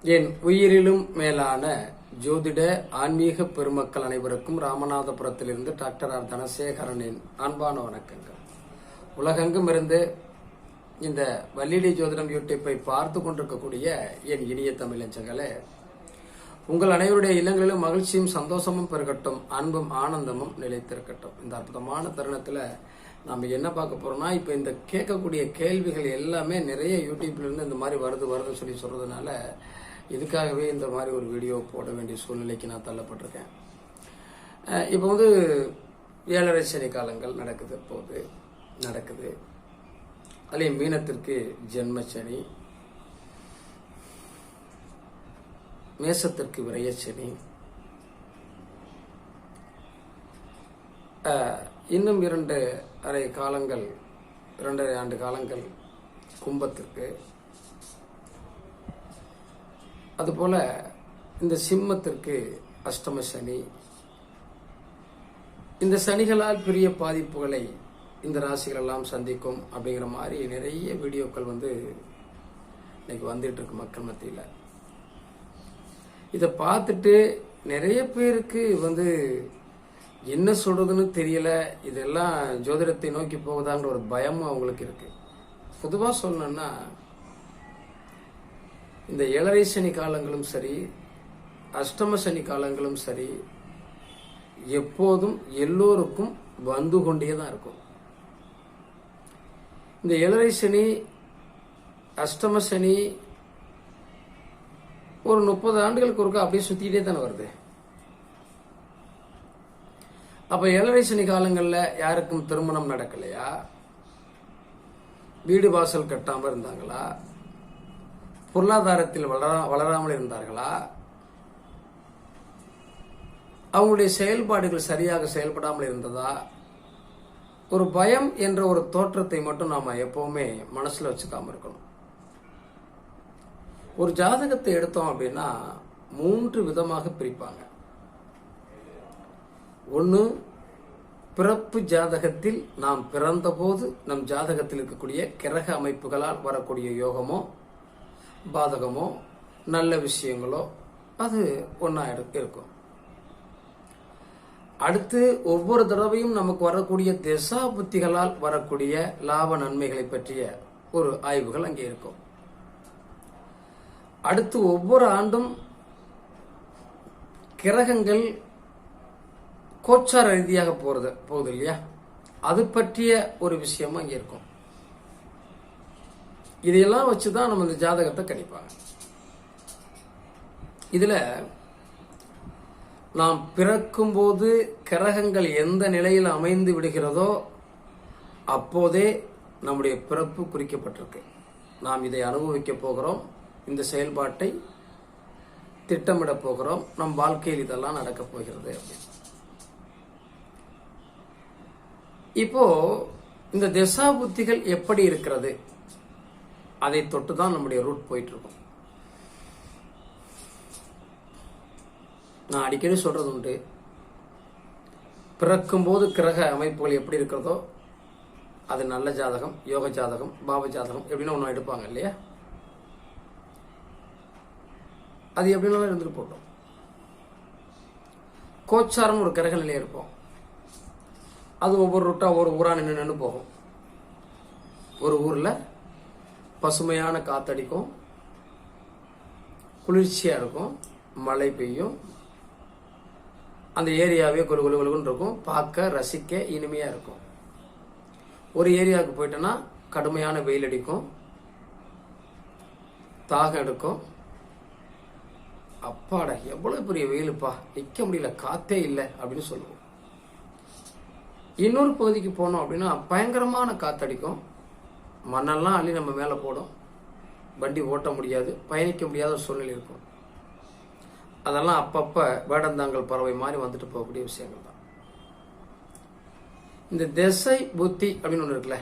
என் உயிரிலும் மேலான ஜோதிட ஆன்மீக பெருமக்கள் அனைவருக்கும் ராமநாதபுரத்திலிருந்து டாக்டர் ஆர் தனசேகரனின் அன்பான வணக்கங்கள். உலகெங்கும் இருந்து இந்த வள்ளிடி ஜோதிடம் யூடியூப்பை பார்த்து கொண்டிருக்கக்கூடிய என் இனிய தமிழஞ்சங்களே, உங்கள் அனைவருடைய இல்லங்களிலும் மகிழ்ச்சியும் சந்தோஷமும் பெருகட்டும், அன்பும் ஆனந்தமும் நிலைத்திருக்கட்டும். இந்த அற்புதமான தருணத்துல நம்ம என்ன பார்க்க போறோம்னா, இப்ப இந்த கேட்கக்கூடிய கேள்விகள் எல்லாமே நிறைய யூடியூப்ல இருந்து இந்த மாதிரி வருதுன்னு சொல்லி சொல்றதுனால இதுக்காகவே இந்த மாதிரி ஒரு வீடியோ போட வேண்டிய சூழ்நிலைக்கு நான் தள்ளப்பட்டிருக்கேன். இப்போ வந்து 7.5 சனி காலங்கள் நடக்குது. அதுலேயும் மீனத்திற்கு ஜென்மச்சனி, மேசத்திற்கு விரயச்சனி, இன்னும் 2.5 ஆண்டு காலங்கள் கும்பத்திற்கு, அதுபோல இந்த சிம்மத்திற்கு அஷ்டம சனி. இந்த சனிகளால் பெரிய பாதிப்புகளை இந்த ராசிகள் எல்லாம் சந்திக்கும் அப்படிங்கிற மாதிரி நிறைய வீடியோக்கள் வந்து இன்னைக்கு வந்துட்டு இருக்கு மக்கள் மத்தியில். இதை பார்த்துட்டு நிறைய பேருக்கு வந்து என்ன சொல்றதுன்னு தெரியல, இதெல்லாம் ஜோதிடத்தை நோக்கி போகுதாங்கிற ஒரு பயமும் அவங்களுக்கு இருக்கு. பொதுவாக சொல்லணும்னா, இந்த 7.5 சனி காலங்களும் சரி, அஷ்டம சனி காலங்களும் சரி, எப்போதும் எல்லோருக்கும் வந்து கொண்டே தான் இருக்கும். இந்த 7.5 சனி, அஷ்டம சனி ஒரு 30 ஆண்டுகளுக்கு ஒருக்கா அப்படியே சுத்திட்டே தானே வருது. அப்ப 7.5 சனி காலங்கள்ல யாருக்கும் திருமணம் நடக்கலையா, வீடு வாசல் கட்டாம இருந்தாங்களா, பொருளாதாரத்தில் வளராமல் இருந்தார்களா, அவங்களுடைய செயல்பாடுகள் சரியாக செயல்படாமல் இருந்ததா, ஒரு பயம் என்ற ஒரு தோற்றத்தை மட்டும் நாம எப்பவுமே மனசுல வச்சுக்காம இருக்கணும். ஒரு ஜாதகத்தை எடுத்தோம் அப்படின்னா 3 விதமாக பிரிப்பாங்க. ஒன்று, பிறப்பு ஜாதகத்தில் நாம் பிறந்தபோது நம் ஜாதகத்தில் இருக்கக்கூடிய கிரக அமைப்புகளால் வரக்கூடிய யோகமோ பாதகமோ நல்ல விஷயங்களோ அது ஒன்றா இருக்கும். அடுத்து, ஒவ்வொரு தடவையும் நமக்கு வரக்கூடிய திசா புத்திகளால் வரக்கூடிய லாப நன்மைகளை பற்றிய ஒரு ஆய்வுகள் அங்கே இருக்கும். அடுத்து, ஒவ்வொரு ஆண்டும் கிரகங்கள் கோச்சார ரீதியாக போகுது இல்லையா, அது பற்றிய ஒரு விஷயமும் அங்கே இருக்கும். இதையெல்லாம் வச்சுதான் நம்ம இந்த ஜாதகத்தை கணிப்பாங்க. இதுல நாம் பிறக்கும் போது கிரகங்கள் எந்த நிலையில் அமைந்து விடுகிறதோ அப்போதே நம்முடைய பிறப்பு குறிக்கப்பட்டிருக்கு. நாம் இதை அனுபவிக்க போகிறோம், இந்த செயல்பாட்டை திட்டமிட போகிறோம், நம் வாழ்க்கையில் இதெல்லாம் நடக்கப் போகிறது அப்படின்னு. இப்போ இந்த திசா புத்திகள் எப்படி இருக்கிறது, அதை தொட்டுதான் நம்முடைய ரூட் போயிட்டு இருக்கும். நான் அடிக்கடி சொல்றது உண்டு, பிறக்கும் போது கிரக அமைப்புகள் எப்படி இருக்கிறதோ அது நல்ல ஜாதகம், யோக ஜாதகம், பாவ ஜாதகம் எப்படின்னு ஒன்று எடுப்பாங்க இல்லையா, அது எப்படின்னாலும் இருந்துட்டு போட்டோம். கோச்சாரம் ஒரு கிரக நிலையை இருப்போம், அது ஒவ்வொரு ரூட்டா ஒரு ஊரா நின்று போகும். ஒரு ஊர்ல பசுமையான காத்தடிக்கும், குளிர்ச்சியா இருக்கும், மழை பெய்யும், அந்த ஏரியாவே கொலுன்னு இருக்கும், பார்க்க ரசிக்க இனிமையா இருக்கும். ஒரு ஏரியாவுக்கு போயிட்டோன்னா கடுமையான வெயில் அடிக்கும், தாகம் எடுக்கும், அப்பாடா எவ்வளவு பெரிய வெயிலுப்பா, நிக்க முடியல, காத்தே இல்லை அப்படின்னு சொல்லுவோம். இன்னொரு பகுதிக்கு போனோம் அப்படின்னா பயங்கரமான காத்தடிக்கும், மண்ணெல்லாம் அள்ளி நம்ம மேலே போடும், வண்டி ஓட்ட முடியாது, பயணிக்க முடியாத ஒரு சூழ்நிலை இருக்கும். அதெல்லாம் அப்பப்ப வேடந்தாங்கல் பறவை மாதிரி வந்துட்டு போகக்கூடிய விஷயங்கள் தான். இந்த திசை புத்தி அப்படின்னு ஒன்று இருக்குல்ல,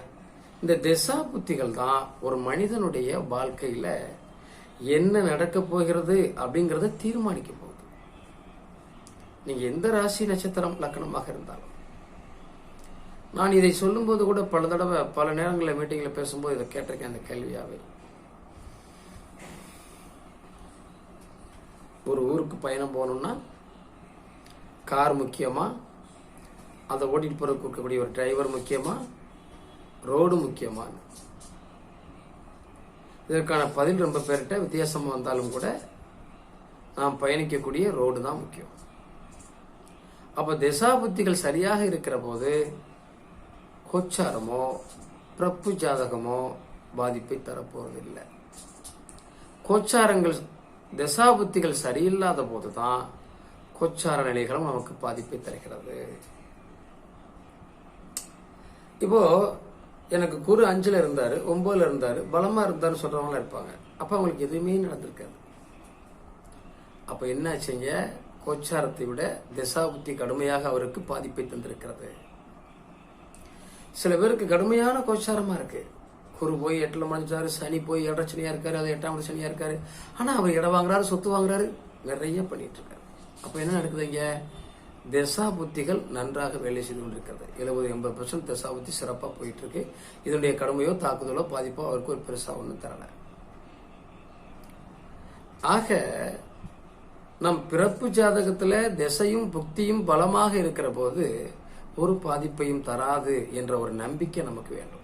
இந்த திசா புத்திகள் தான் ஒரு மனிதனுடைய வாழ்க்கையில என்ன நடக்க போகிறது அப்படிங்கறத தீர்மானிக்க போகுது. நீங்க எந்த ராசி நட்சத்திரம் லக்னமாக இருந்தாலும், நான் இதை சொல்லும்போது கூட பல தடவை பல நேரங்களில் மீட்டிங்கில் பேசும்போது இதை கேட்டிருக்கேன். அந்த கேள்வியாவே ஒரு ஊருக்கு பயணம் போகணும்னா கார் முக்கியமா, அதை ஓட்டிட்டு போறதுக்கு இருக்கக்கூடிய ஒரு டிரைவர் முக்கியமா, ரோடு முக்கியமா? இதற்கான பதில் ரொம்ப பேர்கிட்ட வித்தியாசமா வந்தாலும் கூட நாம் பயணிக்கக்கூடிய ரோடு தான் முக்கியம். அப்ப திசாபுத்திகள் சரியாக இருக்கிற போது கோச்சாரமோ பிரப்பு ஜாதகமோ பாதிப்பை தரப்போவதில்லை. கோச்சாரங்கள் திசாபுத்திகள் சரியில்லாத போதுதான் கோச்சார நிலைகளும் நமக்கு பாதிப்பை தருகிறது. இப்போ எனக்கு குரு 5ல் இருந்தாரு, 9ல் இருந்தாரு, பலமா இருந்தாரு சொல்றவங்களாம் இருப்பாங்க. அப்ப அவங்களுக்கு எதுவுமே நடந்திருக்காது. அப்ப என்ன ஆச்சுங்க? கோச்சாரத்தை விட திசாபுத்தி கடுமையாக அவருக்கு பாதிப்பை தந்திருக்கிறது. சில பேருக்கு கடுமையான கோச்சாரமா இருக்கு. குரு போய் 8ல் முடிஞ்சாரு, சனி போய் 7ரை சனியா இருக்காரு, அது 8ஆம் சனியா இருக்காரு. ஆனா அவர் இடம் வாங்குறாரு, சொத்து வாங்குறாரு, நிறைய பண்ணிட்டு இருக்காரு. அப்ப என்ன நடக்குதுங்க? திசாபுத்திகள் நன்றாக வேலை செய்து கொண்டிருக்கிறது. 70-80% திசாபுத்தி சிறப்பா போயிட்டு இருக்கு. இதனுடைய கடுமையோ தாக்குதலோ பாதிப்போ அவருக்கு ஒரு பெருசா ஒன்றும் தரல. ஆக நம் பிறப்பு ஜாதகத்துல திசையும் புக்தியும் பலமாக இருக்கிற போது ஒரு பாதிப்பையும் தராது என்ற ஒரு நம்பிக்கை நமக்கு வேண்டும்.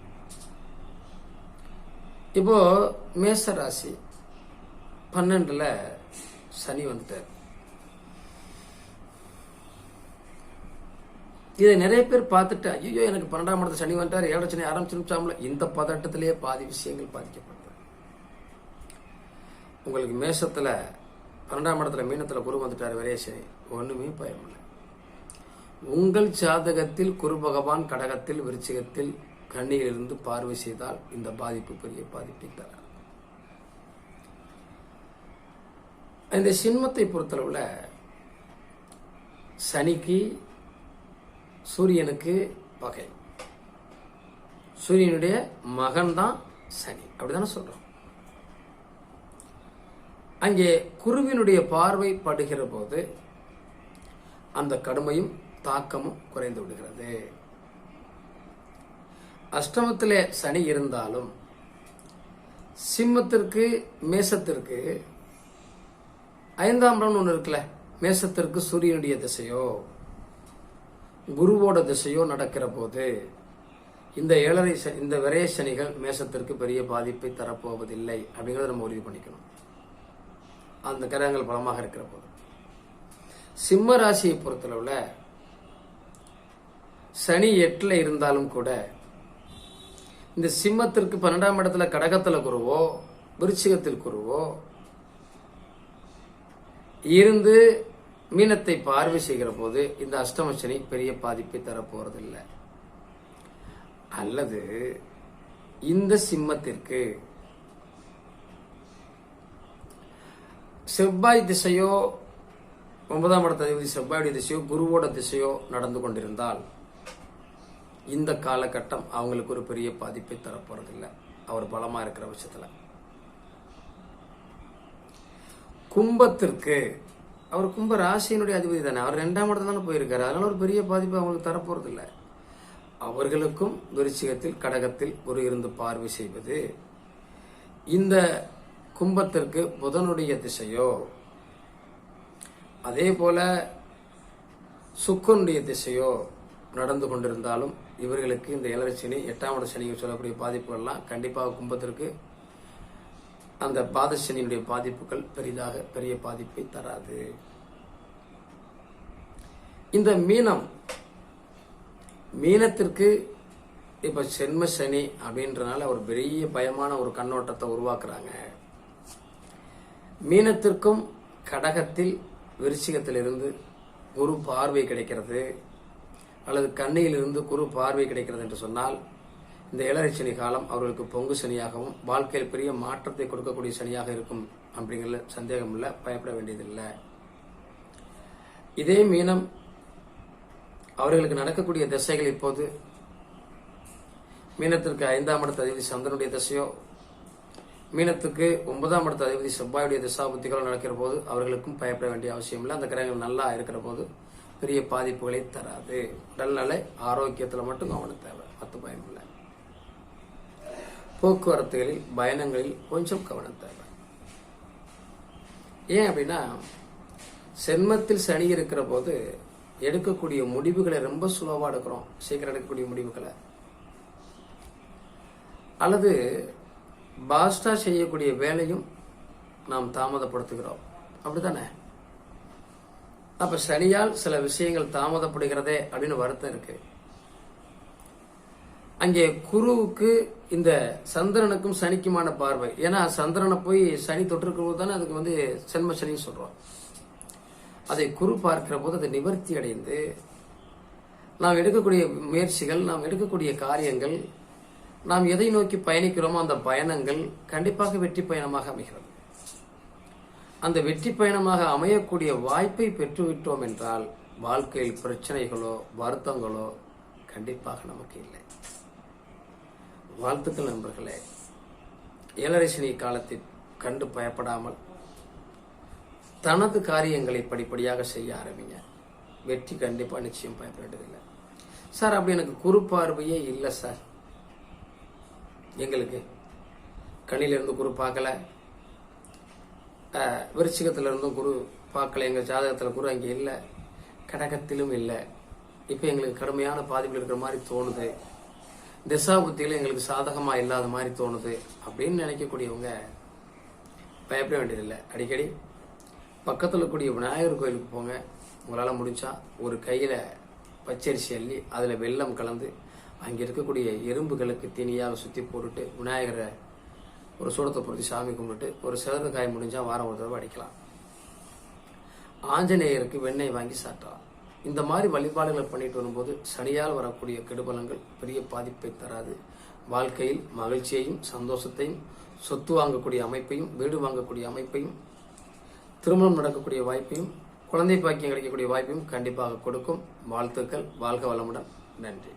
இப்போ மேச ராசி 12ல் சனி வந்துட்டார். இதை நிறைய பேர் பார்த்துட்டு ஐயோ எனக்கு 12ஆம் இடத்துல சனி வந்துட்டார், 7ரை சனி ஆரம்பிச்சிருச்சாமல, இந்த பதட்டத்திலேயே பாதி விஷயங்கள் பாதிக்கப்படுது. உங்களுக்கு மேசத்துல 12ஆம் இடத்துல மீனத்துல குரு வந்துட்டார், விரைய சனி, ஒண்ணுமே பயம் இல்லை. உங்கள் ஜாதகத்தில் குரு பகவான் கடகத்தில் விருச்சிகத்தில் கன்னியிலிருந்து பார்வை செய்தால் இந்த பாதிப்பு பெரிய பாதிப்பை தராது. இந்த சின்மத்தை பொறுத்தளவுல சனிக்கு சூரியனுக்கு பகை. சூரியனுடைய மகன் தான் சனி, அப்படிதானே சொல்றோம். அங்கே குருவினுடைய பார்வை படுகிற போது அந்த கடுமையும் தாக்கமும் குறைந்து விடுகிறது. அஷ்டமத்திலே சனி இருந்தாலும் சிம்மத்திற்கு மேசத்திற்கு 5ஆம் இடம் ஒன்று இருக்குல்ல, மேசத்திற்கு சூரியனுடைய திசையோ குருவோட திசையோ நடக்கிற போது இந்த விரைய சனிகள் மேசத்திற்கு பெரிய பாதிப்பை தரப்போவதில்லை அப்படிங்கறத நம்ம உறுதி பண்ணிக்கணும். அந்த கிரகங்கள் பலமாக இருக்கிற போது சிம்ம ராசியை பொறுத்தளவுல சனி 8ல் இருந்தாலும் கூட இந்த சிம்மத்திற்கு 12ஆம் இடத்துல கடகத்துல குருவோ விருச்சிகத்தில் குருவோ இருந்து மீனத்தை பார்வை செய்கிற போது இந்த அஷ்டம சனி பெரிய பாதிப்பை தரப்போறதில்லை. அல்லது இந்த சிம்மத்திற்கு செவ்வாய் திசையோ 9ஆம் இடத்த அதிபதி செவ்வாயுடைய திசையோ குருவோட திசையோ நடந்து கொண்டிருந்தால் இந்த காலகட்டம் அவங்களுக்கு ஒரு பெரிய பாதிப்பை தரப்போறதில்லை, அவர் பலமா இருக்கிற பட்சத்துல. கும்பத்திற்கு அவர் கும்ப ராசியினுடைய அதிபதி தானே, அவர் 2ஆம் இடத்துல தானே போயிருக்காரு, அதனால ஒரு பெரிய பாதிப்பு அவங்களுக்கு தரப்போறதில்லை. அவர்களுக்கும் விருச்சிகத்தில் கடகத்தில் குரு இருந்து பார்வை செய்வது இந்த கும்பத்திற்கு புதனுடைய திசையோ அதே போல சுக்கரனுடைய திசையோ நடந்து கொண்டிருந்தாலும் இவர்களுக்கு இந்த 7ரை சனி 8ஆம் இட சனிகள் சொல்லக்கூடிய பாதிப்புகள்லாம் கண்டிப்பாக கும்பத்திற்கு அந்த பாதசனியுடைய பாதிப்புகள் பெரிய பாதிப்பை தராது. இந்த மீனத்திற்கு இப்ப சென்ம சனி அப்படின்றனால ஒரு பெரிய பயமான ஒரு கண்ணோட்டத்தை உருவாக்குறாங்க. மீனத்திற்கும் கடகத்தில் விருச்சிகத்திலிருந்து குரு பார்வை கிடைக்கிறது அல்லது கன்னியிலிருந்து குரு பார்வை கிடைக்கிறது என்று சொன்னால் இந்த 7ரை சனி காலம் அவர்களுக்கு பொங்கு சனியாகவும் வாழ்க்கையில் பெரிய மாற்றத்தை கொடுக்கக்கூடிய சனியாக இருக்கும் அப்படிங்கிற சந்தேகம் இல்லை, பயப்பட வேண்டியதில்லை. இதே மீனம் அவர்களுக்கு நடக்கக்கூடிய திசைகள் இப்போது மீனத்திற்கு 5ஆம் இடத்த அதிபதி சந்திரனுடைய திசையோ மீனத்துக்கு 9ஆம் இடத்த அதிபதி செவ்வாயுடைய திசாபுத்திகளோ நடக்கிற போது அவர்களுக்கும் பயப்பட வேண்டிய அவசியம் இல்லை. அந்த கிரகங்கள் நல்லா இருக்கிற போது பெரிய பாதிப்புகளை தராது. உடல்நல ஆரோக்கியத்துல மட்டும் கவனம் தேவை, மற்ற பயம் இல்லை. போக்குவரத்துகளில் பயணங்களில் கொஞ்சம் கவனம் தேவை. ஏன் அப்படின்னா சென்மத்தில் சனி இருக்கிற போது எடுக்கக்கூடிய முடிவுகளை ரொம்ப சுலபமா எடுக்கிறோம். சீக்கிரம் எடுக்கக்கூடிய முடிவுகளை அல்லது பாஸ்டா செய்யக்கூடிய வேலையும் நாம் தாமதப்படுத்துகிறோம். அப்படித்தானே? அப்ப சனியால் சில விஷயங்கள் தாமதப்படுகிறதே அப்படின்னு வருத்தம் இருக்கு. அங்கே குருவுக்கு இந்த சந்திரனுக்கும் சனிக்குமான பார்வை. ஏன்னா சந்திரனை போய் சனி தொற்றுக்கும் போது தானே அதுக்கு சென்ம சனின்னு சொல்றோம். அதை குரு பார்க்கிற போது அதை நிவர்த்தி அடைந்து நாம் எடுக்கக்கூடிய முயற்சிகள், நாம் எடுக்கக்கூடிய காரியங்கள், நாம் எதை நோக்கி பயணிக்கிறோமோ அந்த பயணங்கள் கண்டிப்பாக வெற்றி பயணமாக அமைகிறது. அந்த வெற்றி பயணமாக அமையக்கூடிய வாய்ப்பை பெற்றுவிட்டோம் என்றால் வாழ்க்கையில் பிரச்சனைகளோ வருத்தங்களோ கண்டிப்பாக நமக்கு இல்லை. வாழ்த்துக்கள் நண்பர்களே. ஏழரை சனி காலத்தை கண்டு பயப்படாமல் தனது காரியங்களை படிப்படியாக செய்ய ஆரம்பிங்க. வெற்றி கண்டிப்பா நிச்சயம் பயப்படவில்லை. சார் அப்படி எனக்கு குரு பார்வையே இல்லை சார். எங்களுக்கு கண்ணிலிருந்து குரு பார்க்கல, விருச்சிகத்துல இருந்தும் குரு பார்க்கல, எங்க ஜாதகத்துல குரு அங்கே இல்லை, கடகத்திலும் இல்லை. இப்ப எங்களுக்கு கடுமையான பாதிப்பில் இருக்கிற மாதிரி தோணுது, திசா புத்தியில எங்களுக்கு சாதகமா இல்லாத மாதிரி தோணுது அப்படின்னு நினைக்கக்கூடியவங்க பயப்பட வேண்டியதில்லை. அடிக்கடி பக்கத்தில் இருக்கக்கூடிய விநாயகர் கோயிலுக்கு போங்க. உங்களால முடிஞ்சா ஒரு கையில பச்சரிசி அள்ளி அதுல வெல்லம் கலந்து அங்க இருக்கக்கூடிய எறும்புகளுக்கு தீனியாக சுத்தி போட்டுட்டு விநாயகரை ஒரு சூடத்தை பொருத்தி சாமி கும்பிட்டு ஒரு சிறந்த காய் முடிஞ்சா வாரம் ஒரு தடவை அடிக்கலாம். ஆஞ்சநேயருக்கு வெண்ணெய் வாங்கி சாப்பிடலாம். இந்த மாதிரி வழிபாடுகளை பண்ணிட்டு வரும்போது சனியால் வரக்கூடிய கெடுபலங்கள் பெரிய பாதிப்பை தராது. வாழ்க்கையில் மகிழ்ச்சியையும் சந்தோஷத்தையும், சொத்து வாங்கக்கூடிய அமைப்பையும், வீடு வாங்கக்கூடிய அமைப்பையும், திருமணம் நடக்கக்கூடிய வாய்ப்பையும், குழந்தை பாக்கியம் கிடைக்கக்கூடிய வாய்ப்பையும் கண்டிப்பாக கொடுக்கும். வாழ்த்துக்கள். வாழ்க வளமுடன். நன்றி.